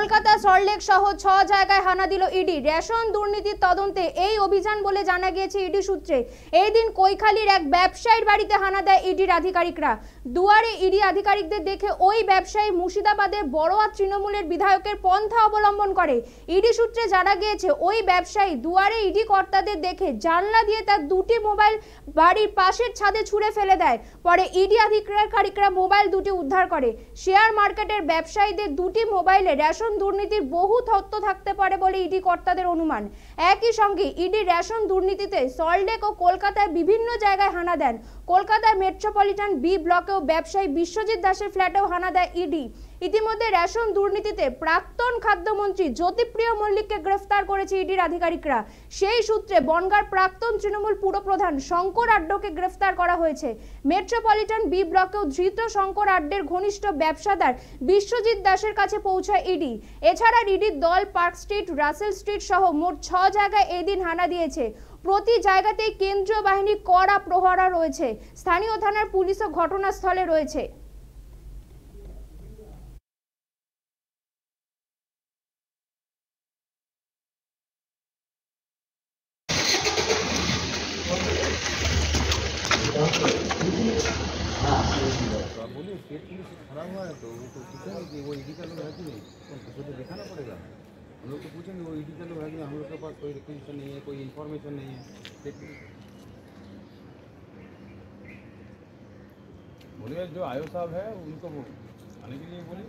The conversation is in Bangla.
কলকাতা সল্টলেক সহ 6 জায়গায় হানা দিল ইডি। রেশন দুর্নীতির তদন্তে এই অভিযান বলে জানা গিয়েছে ইডি সূত্রে। এই দিন কৈখালীর এক ব্যবসায়ীর বাড়িতে হানা দেয় ইডির আধিকারিকরা। দুয়ারে ইডি আধিকারিকদের দেখে ওই ব্যবসায়ী মুর্শিদাবাদের বড়োয়া তৃণমূলের বিধায়কের পন্থা অবলম্বন করে। ইডি সূত্রে জানা গিয়েছে ওই ব্যবসায়ী দুয়ারে ইডি কর্তাদের দেখে জানলা দিয়ে তার দুটি মোবাইল বাড়ির পাশের ছাদে ছুঁড়ে ফেলে দেয়। পরে ইডি আধিকারিকরা মোবাইল দুটি উদ্ধার করে। শেয়ার মার্কেটের ব্যবসায়ীদের দুটি মোবাইলে রেশন দুর্নীতির বহু তথ্য থাকতে পারে বলে ইডি কর্তাদের অনুমান। একই সঙ্গে ইডি রেশন দুর্নীতিতে সল্টলেক ও কলকাতায় বিভিন্ন জায়গায় হানা দেন। কলকাতায় মেট্রোপলিটন বি ব্লকেও ব্যবসায়ী বিশ্বজিৎ দাসের ফ্ল্যাটেও হানা দেয় ইডি। ইতিমধ্যে রেশন দুর্নীতিতে প্রাক্তন খাদ্যমন্ত্রী জ্যোতিপ্রিয় মল্লিককে গ্রেফতার করেছে ইডির আধিকারিকরা। সেই সূত্রে বনগাঁর প্রাক্তন তৃণমূল পুরপ্রধান শঙ্কর আড্ডকে গ্রেফতার করা হয়েছে। মেট্রোপলিটন বি ব্লকেও ধৃত শঙ্কর আড্ডের ঘনিষ্ঠ ব্যবসাদার বিশ্বজিৎ দাসের কাছে পৌঁছায় ইডি। এছাড়া ইডির দল পার্ক স্ট্রিট, রাসেল স্ট্রিট সহ মোট 6 জায়গায় এদিন হানা দিয়েছে। প্রতি জায়গাতেই কেন্দ্রীয় বাহিনী কড়া প্রহরা রয়েছে। স্থানীয় থানার পুলিশও ঘটনাস্থলে রয়েছে। बोलिए स्टेट पुलिस खड़ा हुआ है तो वो तो पूछेंगे कि वो ईडी का लोग है कि नहीं, तो तो दिखाना पड़ेगा। हम लोग तो पूछेंगे वो ईडी का लोग है कि नहीं, हम लोग के पास कोई रिक्वेजिशन नहीं है, कोई इन्फॉर्मेशन नहीं है। स्टेट पुलिस बोलिए जो आयो साहब है उनको आने के लिए बोलिए।